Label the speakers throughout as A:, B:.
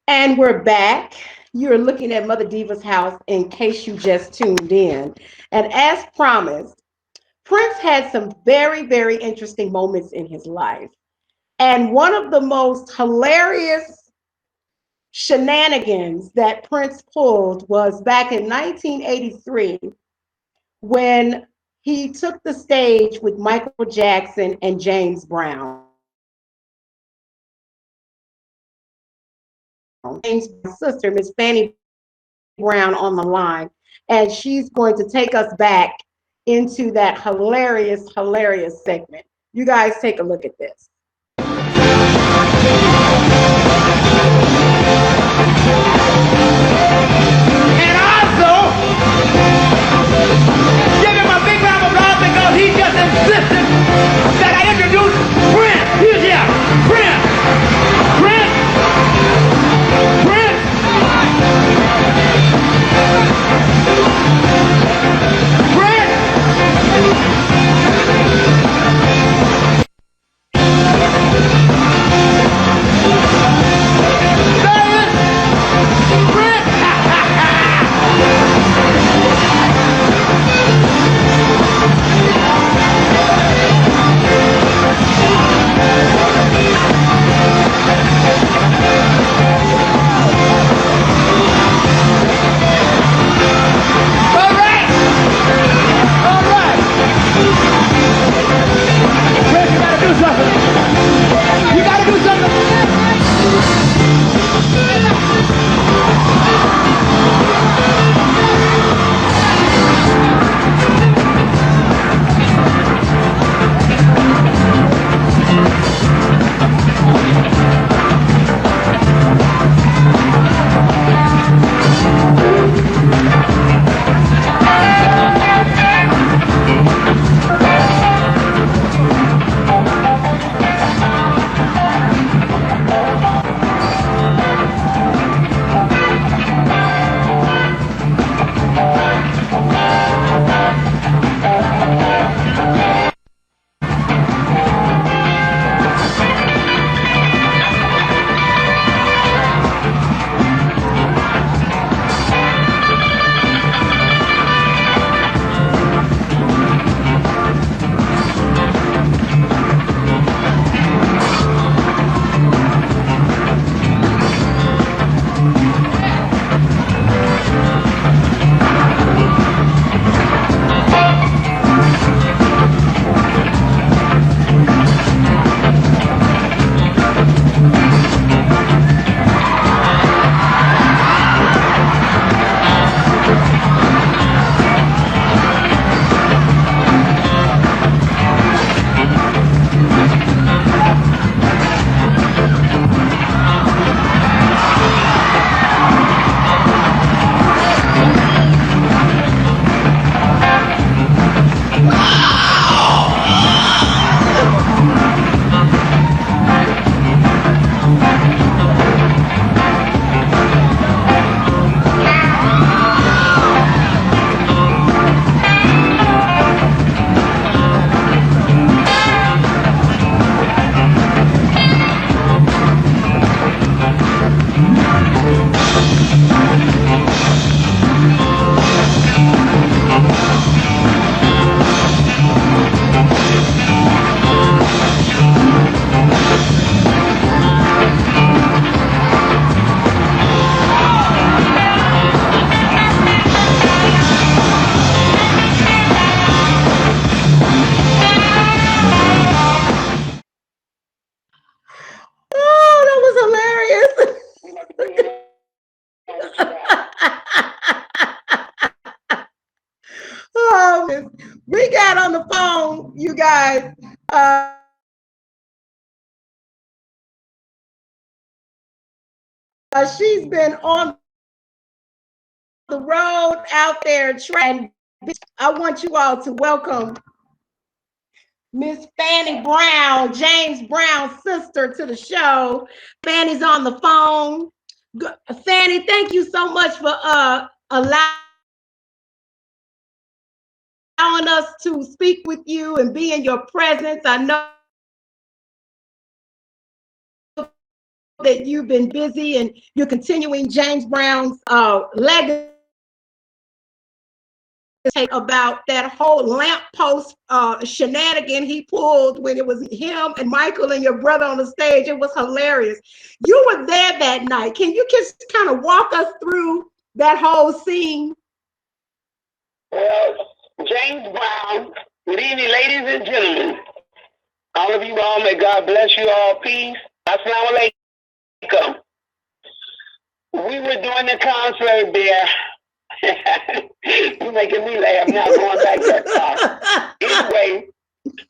A: And we're back. You're looking at Mother Diva's house in case you just tuned in. And as promised, Prince had some very, very interesting moments in his life. And one of the most hilarious shenanigans that Prince pulled was back in 1983 when he took the stage with Michael Jackson and James Brown. James' sister, Miss Fannie Brown, on the line, and she's going to take us back into that hilarious, hilarious segment. You guys take a look at this.
B: And also, give him a big round of applause because he just insisted that I introduce Prince. He's here. Prince. Prince. Prince.
A: Oh, that was hilarious. Oh, we got on the phone, you guys. She's been on the road out there trying. I want you all to welcome Miss Fannie Brown, James Brown's sister, to the show. Fannie's on the phone. Fannie, thank you so much for allowing us to speak with you and be in your presence. I know that you've been busy and you're continuing James Brown's legacy. About that whole lamppost shenanigan he pulled when it was him and Michael and your brother on the stage. It was hilarious. You were there that night. Can you just kind of walk us through that whole scene?
C: Well, James Brown, good evening, ladies and gentlemen. All of you all, may God bless you all. Peace. Assalamu alaikum. We were doing the concert there. You're making me laugh now, going back that far. Anyway,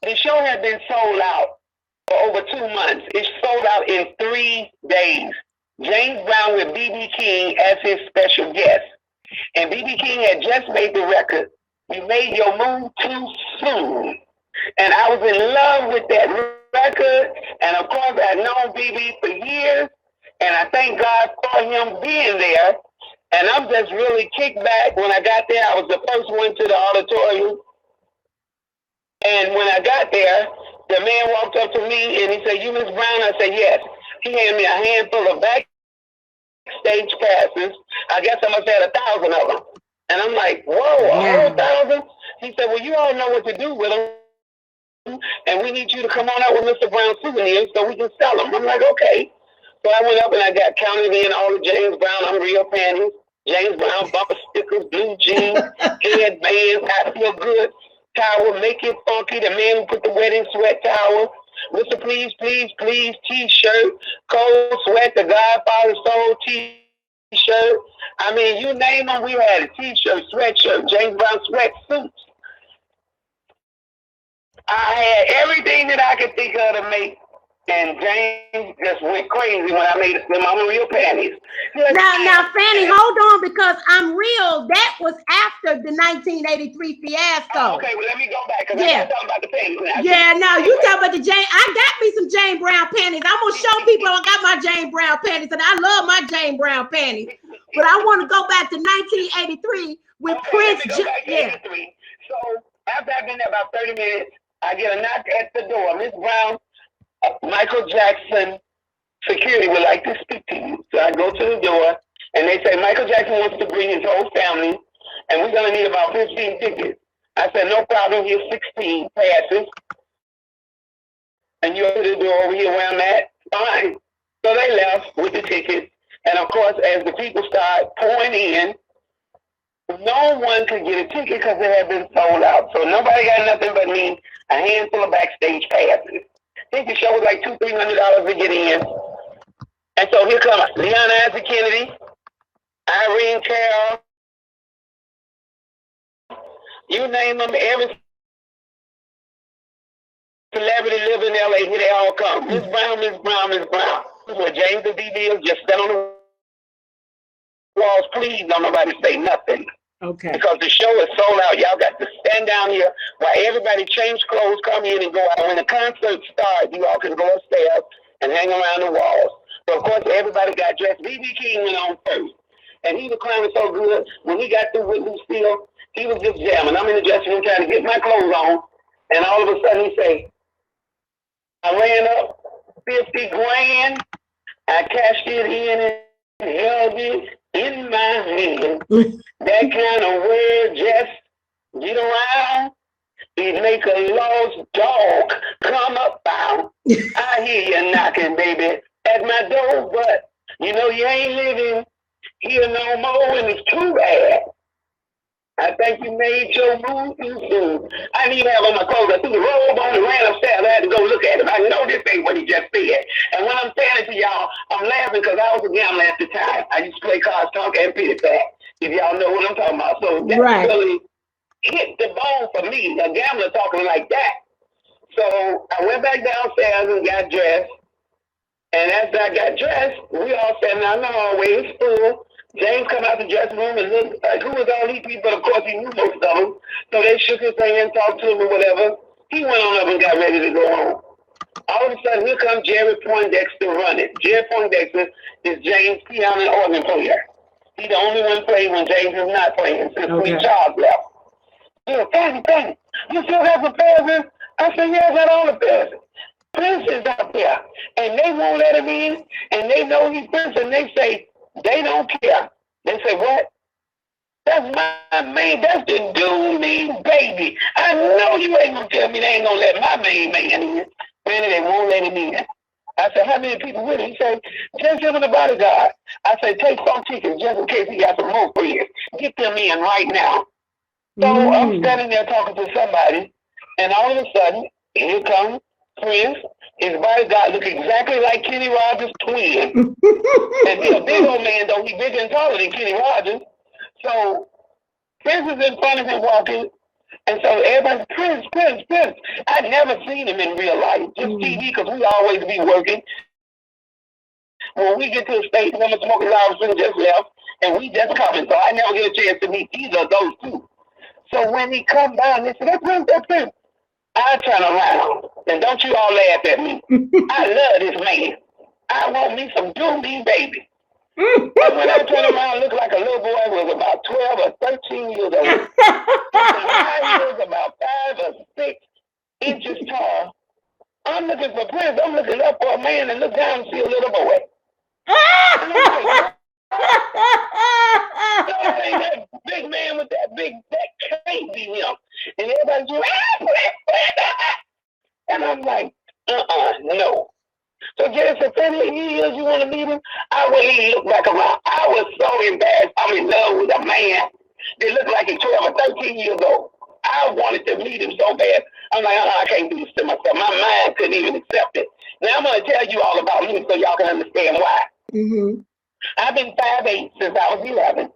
C: the show had been sold out for over 2 months. It sold out in 3 days. James Brown with B.B. King as his special guest. And B.B. King had just made the record, You Made Your Move Too Soon. And I was in love with that record. And of course, I'd known B.B. for years. And I thank God for him being there. And I'm just really kicked back. When I got there, I was the first one to the auditorium. And when I got there, the man walked up to me and he said, "You Miss Brown?" I said, "Yes." He handed me a handful of backstage passes. I guess I must have 1,000 of them. And I'm like, "Whoa, a whole 1,000?" He said, "Well, you all know what to do with them. And we need you to come on out with Mr. Brown souvenirs so we can sell them." I'm like, "Okay." So I went up and I got counted in all the James Brown Unreal panties, James Brown bumper stickers, blue jeans, headbands, I Feel Good towel, Make It Funky, the man who put the wedding sweat towel, Mr. Please, Please, Please t-shirt, Cold Sweat, the Godfather Soul t-shirt. I mean, you name them, we had a t-shirt, sweatshirt, James Brown sweatsuits. I had everything that I could think of to make. And James just went crazy when I made them Unreal panties.
A: Now, Fannie, hold on, because Unreal, that was after the 1983 fiasco.
C: Okay, well, let me go back, because I'm talking about the panties now.
A: Yeah, no, you talking about the James. I got me some James Brown panties. I'm going to show people I got my James Brown panties, and I love my James Brown panties. But I want to go back to 1983 with Prince.
C: So, after I've been there about 30 minutes, I get a knock at the door. Miss Brown, Michael Jackson security would like to speak to you. So I go to the door, and they say, Michael Jackson wants to bring his whole family, and we're going to need about 15 tickets. I said, no problem, here's 16 passes. And you open the door over here where I'm at? Fine. So they left with the tickets. And of course, as the people start pouring in, no one could get a ticket because they had been sold out. So nobody got nothing but me, a handful of backstage passes. I think the show was like $200-300 to get in. And so here comes Leon Isaac Kennedy, Irene Carroll, you name them, every celebrity living in LA, here they all come. Miss Brown, Miss Brown, Miss Brown. This is where James the DB just stand on the walls. Please don't nobody say nothing.
A: Okay.
C: Because the show is sold out. Y'all got to stand down here while everybody change clothes, come in and go out. When the concert starts, you all can go upstairs and hang around the walls. So, of course, everybody got dressed. B.B. King went on first. And he was climbing so good. When he got through with Lucille, he was just jamming. I'm in the dressing room trying to get my clothes on. And all of a sudden he say, I ran up 50 grand. I cashed it in and held it in my hand. That kind of word just get around. It make a lost dog come up out. I hear you knocking, baby, at my door, but you know you ain't living here no more, and it's too bad. I think you made your move too soon. I didn't even have on my clothes. I threw the robe on and ran upstairs. I had to go look at him. I know this ain't what he just said. And when I'm saying it to y'all, I'm laughing because I was a gambler at the time. I used to play cards, talk, and pity back, if y'all know what I'm talking about. So that really hit the bone for me, a gambler talking like that. So I went back downstairs and got dressed. And after I got dressed, we all sat down the hallway. It was full. James come out the dressing room and looked like, who was all these people? Of course, he knew most of them. So they shook his hand, talked to him or whatever. He went on up and got ready to go home. All of a sudden, here comes Jerry Poindexter running. Jerry Poindexter is James' piano and organ player. He's the only one playing when James is not playing since Sweet Charles left. He said, Fannie, you still have the passes? I said, yeah, I got all the passes. Prince is out there, and they won't let him in, and they know he's Prince, and they say they don't care. They say, what? That's my main, that's the dude mean baby. I know you ain't gonna tell me they ain't gonna let my main man in. Man, they won't let him in. I said, how many people with him? He said, just him and the bodyguard. I said, take some tickets just in case he got some more friends. Get them in right now. So I'm standing there talking to somebody, and all of a sudden, here comes Prince. His bodyguard look exactly like Kenny Rogers' twin. And he's a big old man, though. He's bigger and taller than Kenny Rogers. So Prince is in front of him walking. And so everybody's, Prince. I'd never seen him in real life, just TV, because we always be working. When we get to the station, I'm smoking Robinson just left, and we just coming, so I never get a chance to meet either of those two. So when he come down, they say, that's Prince. I turn around, and don't you all laugh at me. I love this man. I want me some Doobie baby. But when I turn around, look like a little boy was about 12 or 13 years old. I was about 5 or 6 inches tall. I'm looking for Prince. I'm looking up for a man and look down and see a little boy. That big man with that can't be him. And everybody's going, and I'm like, no. So Jerry said, Fannie, you want to meet him? I wouldn't even look back around. I was so embarrassed. I'm in love with a man that looked like he's 12 or 13 years old. I wanted to meet him so bad. I'm like, I can't do this to myself. My mind couldn't even accept it. Now I'm going to tell you all about me so y'all can understand why. I've been 5'8" since I was 11.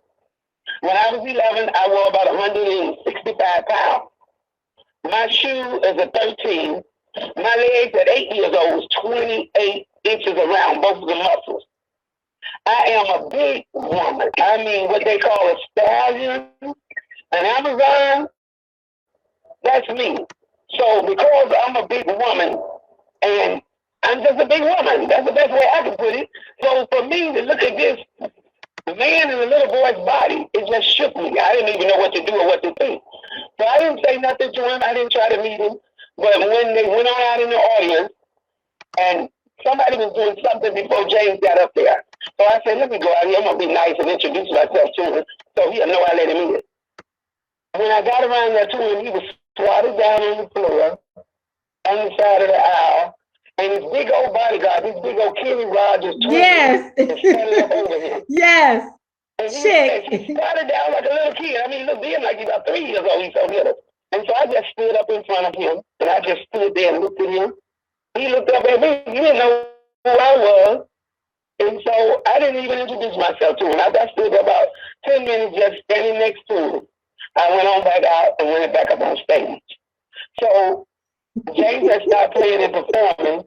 C: When I was 11, I wore about 165 pounds. My shoe is a 13. My legs at 8 years old was 28 inches around, both of the muscles. I am a big woman. I mean, what they call a stallion, an Amazon, that's me. So because I'm a big woman, and I'm just a big woman, that's the best way I can put it. So for me to look at this man in the little boy's body, it just shook me. I didn't even know what to do or what to think. So I didn't say nothing to him. I didn't try to meet him. But when they went on out in the audience, and somebody was doing something before James got up there. So I said, let me go out here. I'm going to be nice and introduce myself to him. So he'll know I let him in. When I got around there to him, he was squatted down on the floor on the side of the aisle. And his big old bodyguard, this big old Kenny Rogers twin, was standing up over him.
A: Yes.
C: And he squatted down like a little kid. I mean, he looked then like he's about 3 years old. He's so little. And so I just stood up in front of him, and I just stood there and looked at him. He looked up at me. He didn't know who I was. And so I didn't even introduce myself to him. I stood there about 10 minutes just standing next to him. I went on back out and went back up on stage. So James had stopped playing and performing,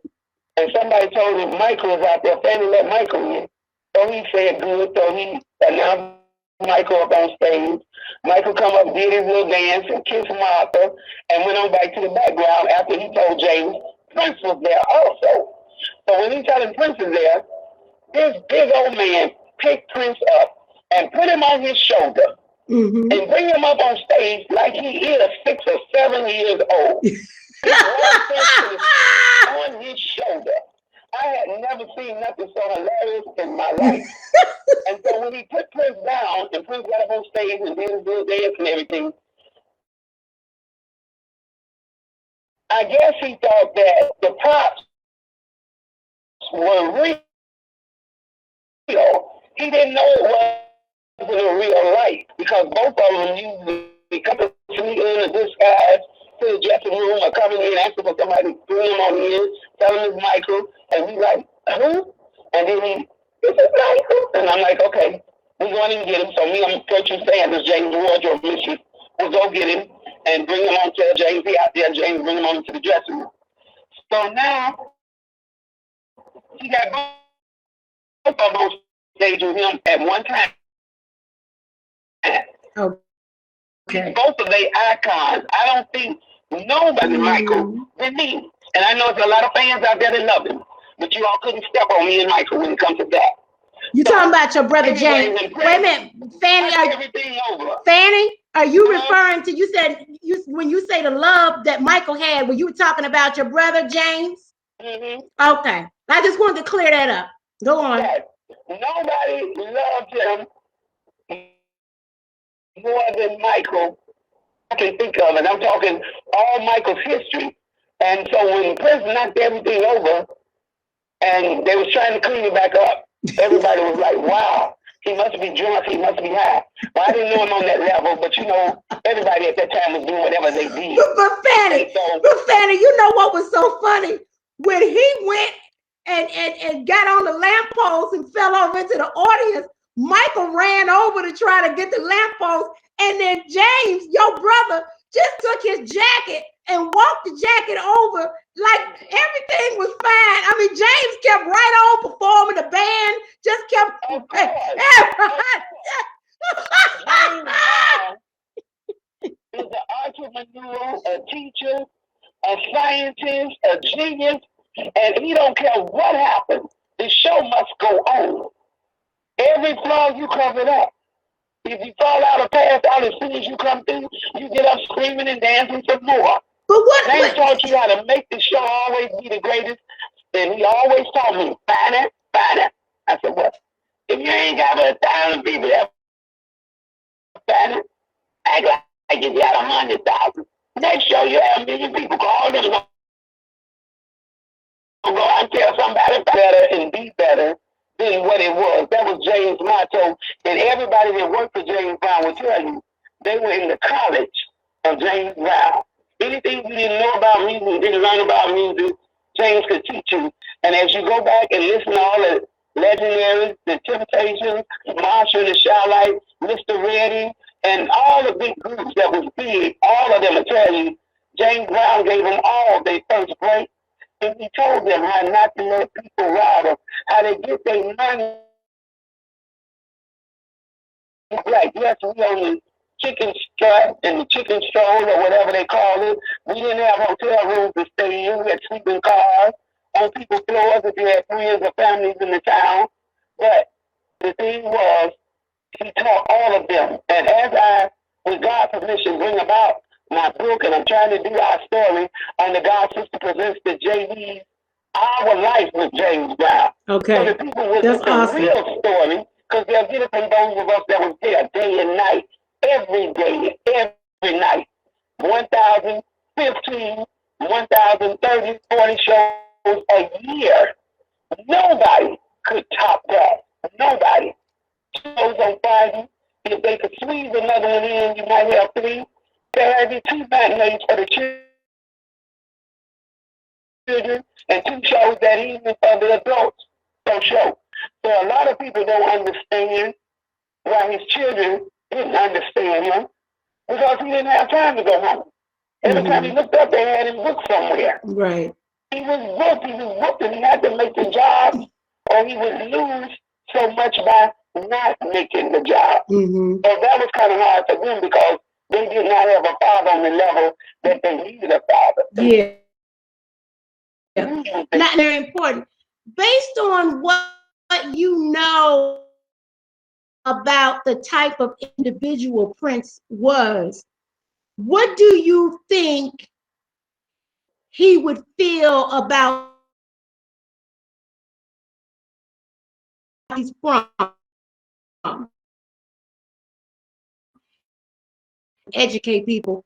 C: and somebody told him Michael was out there. Fannie let Michael in. So he said good. So he announced Michael up on stage. Michael come up, did his little dance and kissed Martha, and went on back to the background after he told James Prince was there also. So when he told him Prince is there, this big old man picked Prince up and put him on his shoulder and bring him up on stage like he is 6 or 7 years old. On his shoulder. I had never seen nothing so hilarious in my life. And so when he put Prince down and Prince got up on stage and did his little dance and everything, I guess he thought that the props were real. He didn't know it wasn't a real life because both of them usually come to me in a disguise to the dressing room or coming in asking for somebody to bring him on in, tell him it's Michael, and we like, who? And then this is Michael. And I'm like, okay, we're going to get him. So me and Gertrude Sanders, James' wardrobe mission, we'll go get him and bring him on to James. He out there, James, bring him on to the dressing room. So now, he got both of them on stage with him at one time.
A: Okay.
C: Both of their icons. I don't think nobody Michael than me. And I know there's a lot of fans out there that love him. But you all couldn't step on me and Michael when it comes to that.
A: You talking about your brother James? Wait a minute, Fannie, are you referring to, when you say the love that Michael had, were you talking about your brother James? Okay. I just wanted to clear that up. Go on.
C: That nobody loved him more than Michael. I can think of, and I'm talking all Michael's history. And so when the president knocked everything over, and they was trying to clean it back up, everybody was like, "Wow, he must be drunk. He must be high." Well, I didn't know him on that level, but you know, everybody at that time was doing whatever they did.
A: But Fannie, you know what was so funny? When he went and got on the lamppost and fell over into the audience, Michael ran over to try to get the lamppost, and then James, your brother, just took his jacket and walked the jacket over like everything was fine. I mean, James kept right on performing. The band just kept.
C: James is an entrepreneur, a teacher, a scientist, a genius, and he don't care what happens. The show must go on. Every flaw you cover it up. If you fall out or pass out as soon as you come through, you get up screaming and dancing some more.
A: But what?
C: James taught you how to make the show always be the greatest, and he always taught me, find it. I said, what? If you ain't got but 1,000 people that find it, act like you got 100,000. Next show you have 1,000,000 people call them. Go out and tell somebody better and be better than what it was. That was James' motto. And everybody that worked for James Brown will tell you they were in the college of James Brown. Anything you didn't know about music, didn't learn about music, James could teach you. And as you go back and listen to all the legendaries, the Temptations, Marshall, the Shylight, Mr. Reddy, and all the big groups that was big, all of them will tell you James Brown gave them all their first break. And he told them how not to let people rob them, how to get their money. Like, yes, we on the chicken strut and the chicken stroll or whatever they call it. We didn't have hotel rooms to stay in. We had sleeping cars on people's floors if you had friends or families in the town. But the thing was, he taught all of them. And as I, with God's permission, bring about my book, and I'm trying to do our story on the God Sister Presents the JD's Our Life with James Brown.
A: Okay.
C: So the people will get the real story, because they'll get it from those of us that was there day and night, every day, every night. 1,015, 1,030, 40 shows a year. Nobody could top that. Nobody. Shows on Friday. If they could squeeze another one in, you might have 3. Saturday, 2 matinees for the children, and 2 shows that evening for the adults. So show. So a lot of people don't understand why his children didn't understand him, because he didn't have time to go home. Every time he looked up, they had him booked somewhere.
A: Right.
C: He was booked, and he had to make the job, or he would lose so much by not making the job. So that was kind of hard for them, because they did not have a father on the level that they needed a father.
A: Yeah. Not very important. Based on what you know about the type of individual Prince was, what do you think he would feel about he's from? Educate people.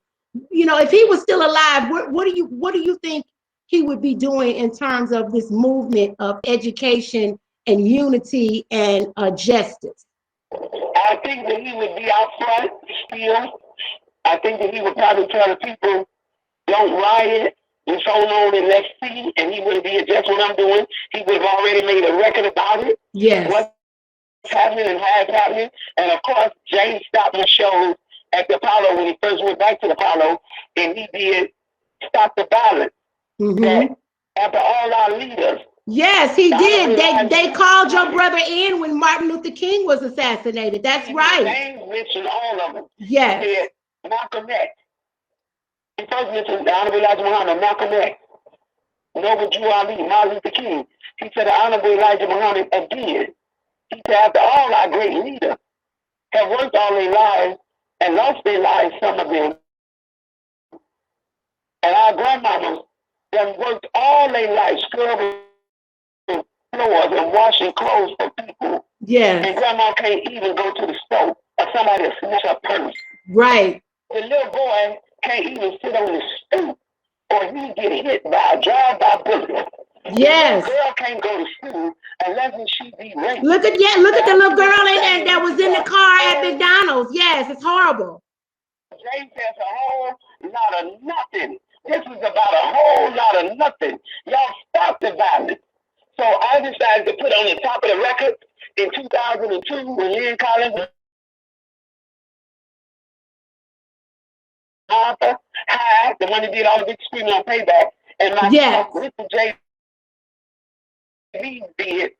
A: You know, if he was still alive, what do you think he would be doing in terms of this movement of education and unity and justice?
C: I think that he would be out front still. I think that he would probably tell the people, don't riot, just hold on and let's see. And he wouldn't be just what I'm doing. He would have already made a record about it.
A: Yes.
C: What's happening and how it's happening. And of course, James stopped my shows at the Apollo when he first went back to the Apollo, and he did Stop the Violence. That after all our leaders.
A: Yes, he did. They called your brother in when Martin Luther King was assassinated. That's right.
C: James mentioned all of them.
A: Yes.
C: He said Malcolm X. He first mentioned the Honorable Elijah Muhammad, Malcolm X, Noble Drew Ali, Martin Luther King. He said the Honorable Elijah Muhammad again. He said after all our great leaders have worked all their lives and lost their lives, some of them, and our grandmamas that worked all their life scrubbing floors and washing clothes for people.
A: Yes.
C: And grandma can't even go to the store or somebody will snatch her purse.
A: Right.
C: The little boy can't even sit on the stoop or he get hit by a drive-by bullet.
A: Yes.
C: The girl can't go to school unless she be raped.
A: Look at the little girl that was in the car at McDonald's. Yes, it's horrible.
C: James says a whole lot of nothing. This is about a whole lot of nothing. Y'all stop the violence. So I decided to put on the top of the record in 2002 when Lynn Collins Arthur Hyde, the one that did all the big screaming on Payback, and myself, Mr. J. did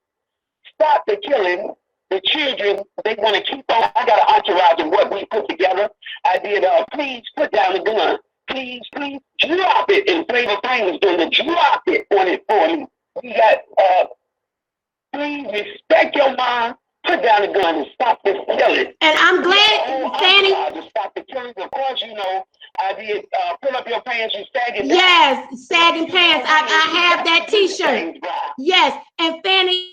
C: stop the killing. The children, they want to keep on. I got an entourage of what we put together. I did, please put down the gun. Please drop it. And Flavor Flav was doing the drop it on it for me. We got, please respect your mom. Put down the gun and stop this killing.
A: And I'm glad, Fannie.
C: To stop the killing. Of course, you know, I did pull up your pants, you sagging.
A: Yes, sagging pants. I have that T-shirt. Yes, and Fannie,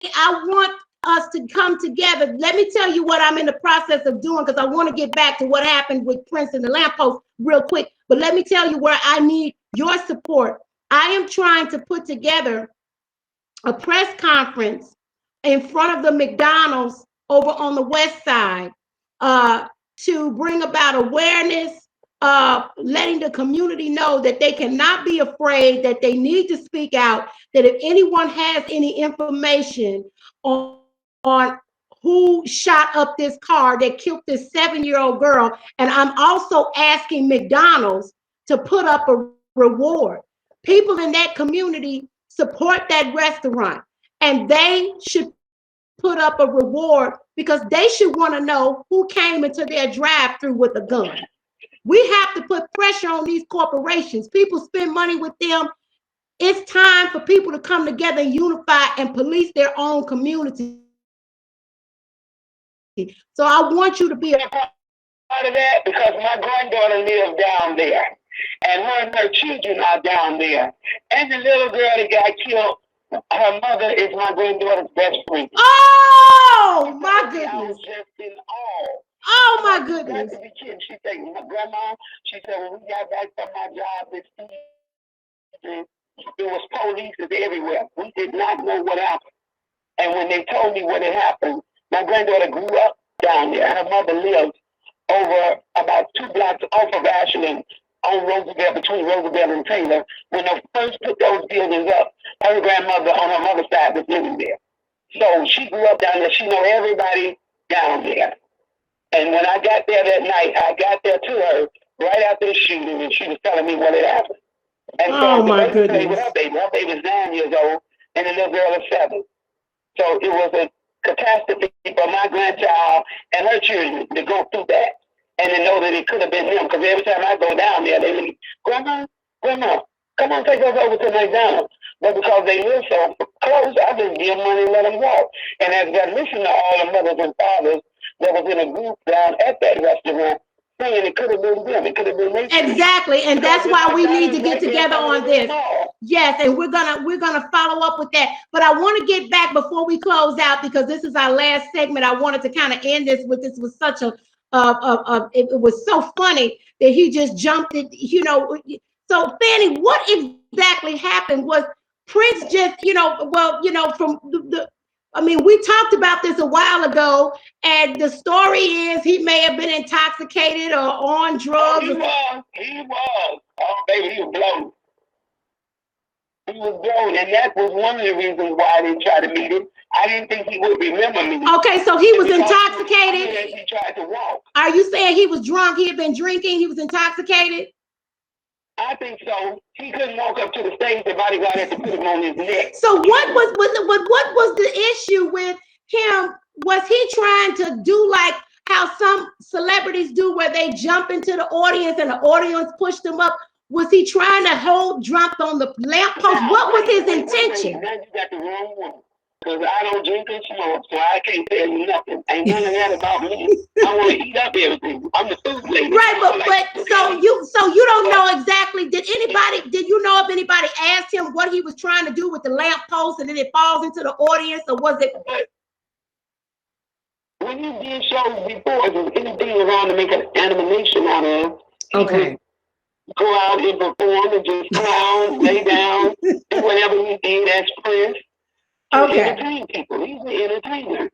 A: I want us to come together. Let me tell you what I'm in the process of doing because I want to get back to what happened with Prince and the lamppost real quick. But let me tell you where I need your support. I am trying to put together a press conference in front of the McDonald's over on the west side to bring about awareness, letting the community know that they cannot be afraid, that they need to speak out, that if anyone has any information on who shot up this car that killed this 7-year-old girl, and I'm also asking McDonald's to put up a reward. People in that community support that restaurant, and they should put up a reward because they should want to know who came into their drive-through with a gun. We have to put pressure on these corporations. People spend money with them. It's time for people to come together and unify and police their own community. So I want you to be a
C: part of that because my granddaughter lives down there. And her and her children are down there. And the little girl that got killed, her mother is my granddaughter's best friend.
A: Oh, my goodness.
C: I was just in awe.
A: Oh, my goodness.
C: She said, my grandma, she said, when we got back from my job this evening, there was police everywhere. We did not know what happened. And when they told me what had happened, my granddaughter grew up down there. Her mother lived over about 2 blocks off of Ashland on Roosevelt, between Roosevelt and Taylor. When they first put those buildings up, her grandmother on her mother's side was living there. So she grew up down there. She knew everybody down there. And when I got there that night, I got there to her right after the shooting, and she was telling me what had happened. And
A: oh, my goodness.
C: With her baby was 9 years old, and the little girl is 7. So it was a catastrophe for my grandchild and her children to go through that and to know that it could have been them. Because every time I go down there, they leave, Grandma, come on, take us over to McDonald's. But because they live so close, I just give money and let them walk. And as I listened to all the mothers and fathers that was in a group down at that restaurant, saying it could have been them, it could have been nature.
A: Exactly, and that's why we need to get together on this. Yes, and we're gonna follow up with that. But I want to get back before we close out because this is our last segment. I wanted to kind of end this with this was such a it was so funny that he just jumped it, you know. So Fannie, what exactly happened? Was Prince just, from the I mean, we talked about this a while ago, and the story is he may have been intoxicated or on drugs.
C: He was. Oh, baby, he was blown. He was blown, and that was one of the reasons why I didn't try to meet him. I didn't think he would remember me.
A: Okay, so he was intoxicated.
C: He tried to walk.
A: Are you saying he was drunk? He had been drinking. He was intoxicated.
C: I think so. He couldn't walk up to the stage. The bodyguard had to put him on his neck.
A: So what was the issue with him? Was he trying to do like how some celebrities do, where they jump into the audience and the audience push them up? Was he trying to hold, dropped on the lamppost? What was his intention?
C: Now you got the wrong one. Because I don't drink and smoke, so I can't tell you nothing. Ain't none of that about me. I want to eat up everything. I'm the food lady.
A: Right, but so you don't know exactly. Did you know if anybody asked him what he was trying to do with the lamp post, and then it falls into the audience, or was it?
C: But when you did shows before, if there's anything around to make an animation out of,
A: Okay.
C: Go out and perform and just clown, lay down, do whatever he did as Prince.
A: Okay.
C: Entertain people. He's an entertainer.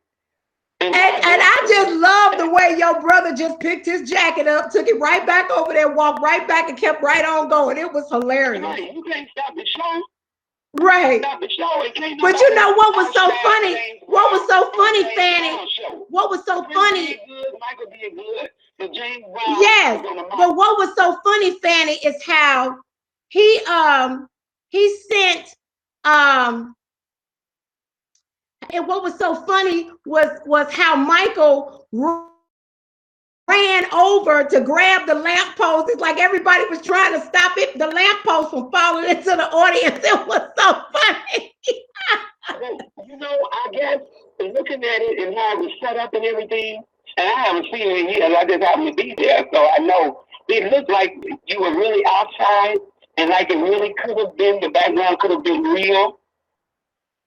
A: And I just love the way your brother just picked his jacket up, took it right back over there, walked right back, and kept right on going. It was hilarious.
C: Right. You can't stop the show.
A: Right.
C: Stop the show.
A: But you know what was so funny? What was so funny, Fannie? What was so funny?
C: Michael did good. The James Brown.
A: Yes. But what was so funny, Fannie, is how he sent and what was so funny was how Michael ran over to grab the lamppost. It's like everybody was trying to stop it, the lamppost from falling into the audience. It was so funny.
C: You know, I guess looking at it and how it was set up and everything, and I haven't seen it in years. I just happened to be there, so I know it looked like you were really outside, and like it really could have been, the background could have been real,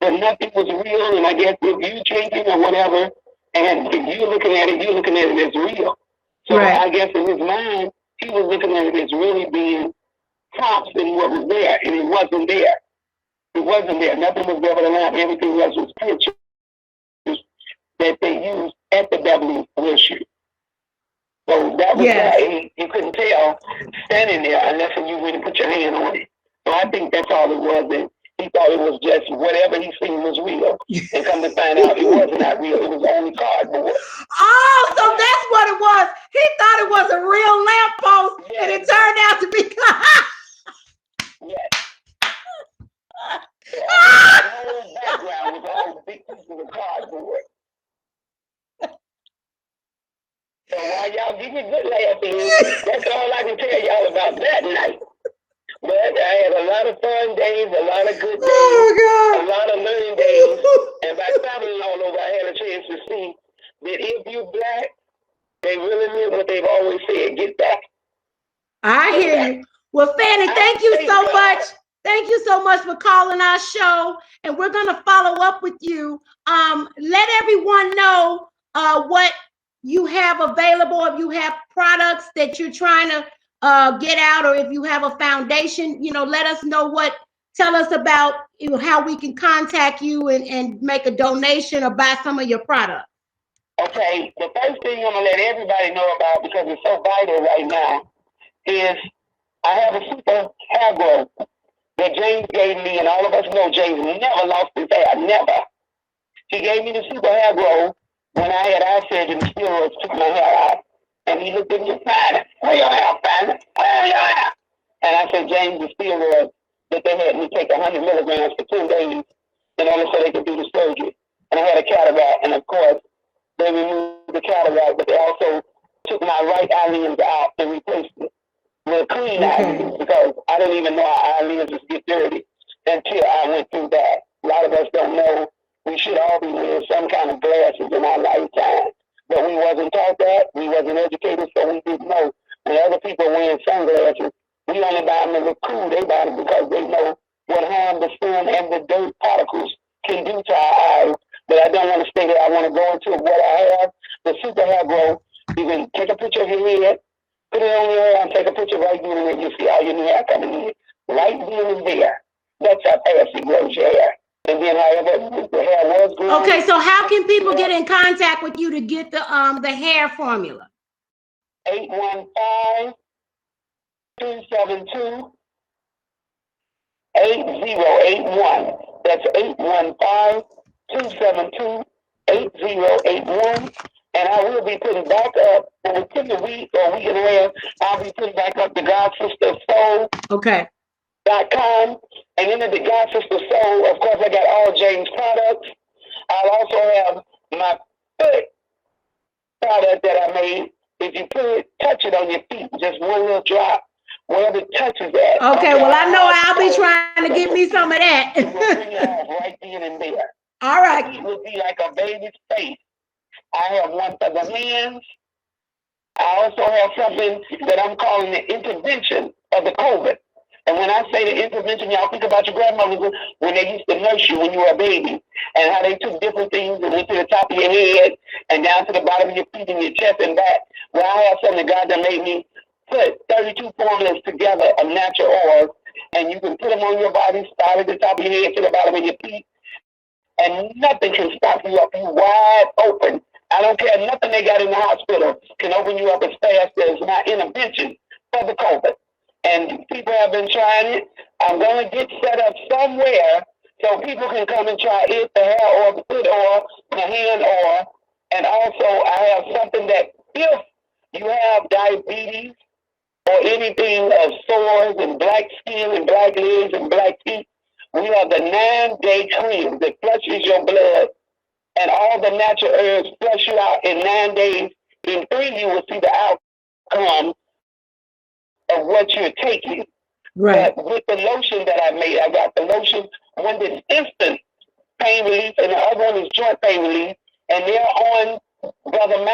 C: but nothing was real. And I guess if you changing or whatever, and if you're looking at it as real. So right. I guess in his mind, he was looking at it as really being props and what was there, and it wasn't there. It wasn't there. Nothing was there but a lamp. Everything else was pictures that they used at the Beverly worship. So that was why you couldn't tell standing there unless you really put your hand on it. So I think that's all it was. And he thought it was just whatever he seen was real. And come to find out it was not real. It was only cardboard.
A: Oh, so that's what it was. He thought it was a real lamppost, and it turned out to be.
C: Yes. The whole background was all big pieces of cardboard. So while y'all give me good laughing, that's all I can tell y'all about that night. But I had a lot of fun days, a lot of good days, a lot of learning days. And by traveling all over, I had a chance to see that if you black, they really mean what they've always said, get back.
A: I hear you. Well, Fannie, thank you so much. Thank you so much for calling our show. And we're going to follow up with you. Let everyone know what you have available, if you have products that you're trying to get out, or if you have a foundation, let us know tell us about how we can contact you and make a donation or buy some of your products.
C: Okay, the first thing I'm going to let everybody know about, because it's so vital right now, is I have a super hair growth that James gave me, and all of us know James never lost his hair, never. He gave me the super hair growth when I had eye surgery and steroids took my hair out. And he looked at me and said, "Where your hair, Fannie? Where your hair?" And I said, James, the steroids that they had me take 100 milligrams for 10 days in order so they could do the surgery. And I had a cataract, and of course, they removed the cataract, but they also took my right eyelids out and replaced it with clean eyelids, because I didn't even know our eyelids get dirty until I went through that. A lot of us don't know we should all be wearing some kind of glasses in our lifetime. But we wasn't taught that. We wasn't educated, so we didn't know. When other people wearing sunglasses, we only buy them to look cool. They buy them because they know what harm the sun and the dirt particles can do to our eyes. But I don't want to stay there. I want to go into what I have. The super hair growth. You can take a picture of your head, put it on your hair, and take a picture right then and there. You see all your new hair coming in. Right then and there. That's how fast it grows your hair. And then however the hair was growing.
A: Okay, so how can people get in contact with you to get the hair formula?
C: 815-272-8081. That's 815-272-8081. And I will be putting back up within a week or week and a half. I'll be putting back up the God Sister Soul.
A: Okay.
C: .com, and then at the God Sister Soul, of course, I got all James products. I'll also have my foot product that I made. If you touch it on your feet, just one little drop, wherever it touches that.
A: Okay, well, I know I'll be trying to get me some of that.
C: It will bring it off right then and there.
A: All right.
C: It would be like a baby's face. I have one for the hands. I also have something that I'm calling the intervention of the COVID. And when I say the intervention, y'all think about your grandmothers when they used to nurse you when you were a baby, and how they took different things and went to the top of your head and down to the bottom of your feet and your chest and back. Well, I have something God that made me put 32 formulas together of natural oils, and you can put them on your body, start at the top of your head to the bottom of your feet, and nothing can stop you up. You wide open. I don't care nothing they got in the hospital can open you up as fast as my intervention for the COVID. And people have been trying it. I'm going to get set up somewhere so people can come and try it, the hair oil, the foot oil, the hand oil. And also I have something that if you have diabetes or anything of sores and black skin and black legs and black feet, we have the 9-day cream that flushes your blood, and all the natural herbs flush you out in 9 days. In 3, you will see the outcome of what you're taking.
A: Right.
C: But with the lotion that I made, I got the lotion, one that's instant pain relief, and the other one is joint pain relief. And they're on Brother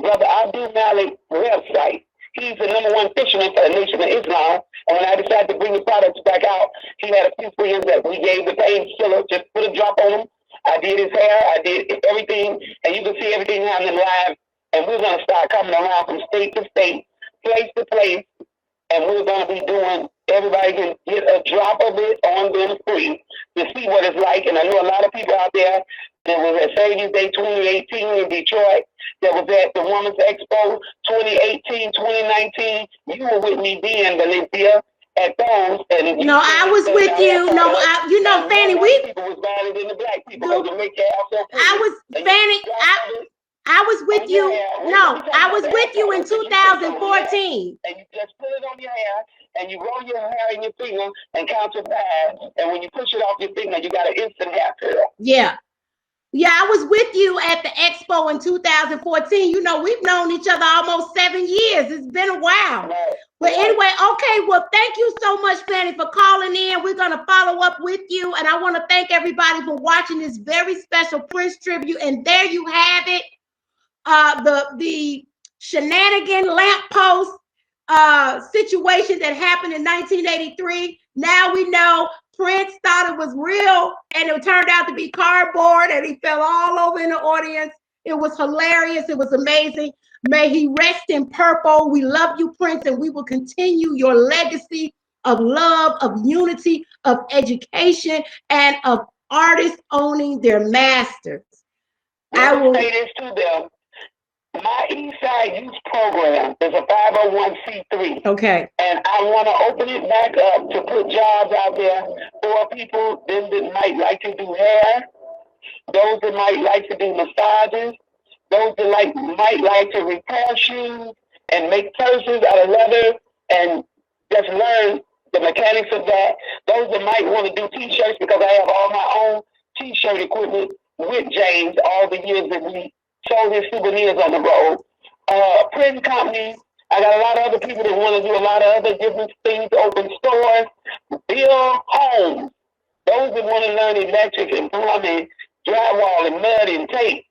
C: Abdul Malik website. He's the #1 fisherman for the Nation of Islam. And when I decided to bring the products back out, he had a few friends that we gave the painkiller, just put a drop on him. I did his hair, I did everything, and you can see everything happening live. And we're going to start coming around from state to state, place to place, and we're going to be doing, everybody can get a drop of it on them free to see what it's like. And I know a lot of people out there that was at Savings Day 2018 in Detroit, that was at the Women's Expo 2018, 2019. You were with me then, Valencia, at those. And
A: no, I was with you. No, Fannie,
C: people was better than the black people because it make your house so pretty.
A: I was, Fannie, I was with you. No, I was with you in 2014.
C: And you just put it on your hair, and you roll your hair in your finger and count to 5. And when you push it off your finger, you got an instant hair curl.
A: Yeah. Yeah, I was with you at the expo in 2014. You know, we've known each other almost 7 years. It's been a while.
C: Right.
A: But anyway, okay, well, thank you so much, Fannie, for calling in. We're going to follow up with you. And I want to thank everybody for watching this very special Prince tribute. And there you have it. The shenanigan lamppost situation that happened in 1983. Now we know Prince thought it was real, and it turned out to be cardboard, and he fell all over in the audience. It was hilarious. It was amazing. May he rest in purple. We love you, Prince, and we will continue your legacy of love, of unity, of education, and of artists owning their masters.
C: I will say this to them. My Eastside Youth Program is a 501c3.
A: Okay.
C: And I want to open it back up to put jobs out there for people that might like to do hair, those that might like to do massages, those that might like to repair shoes and make purses out of leather and just learn the mechanics of that. Those that might want to do t-shirts, because I have all my own t-shirt equipment with James all the years that we sold his souvenirs on the road. Print companies. I got a lot of other people that want to do a lot of other different things, open stores, build homes. Those that want to learn electric and plumbing, drywall and mud and tape.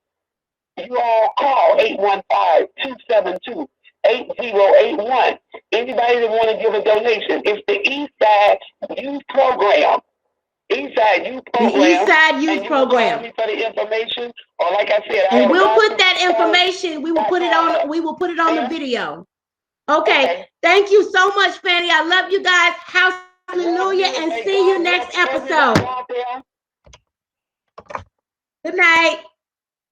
C: You all call 815-272-8081. Anybody that want to give a donation. It's the Eastside Youth Program. Eastside Youth Program.
A: The Eastside Youth Program.
C: Call me for the information, or like I said,
A: and we'll put that information. We will put it on. We will put it on the video. Okay. Thank you so much, Fannie. I love you guys. Hallelujah, and see you next episode. Good night.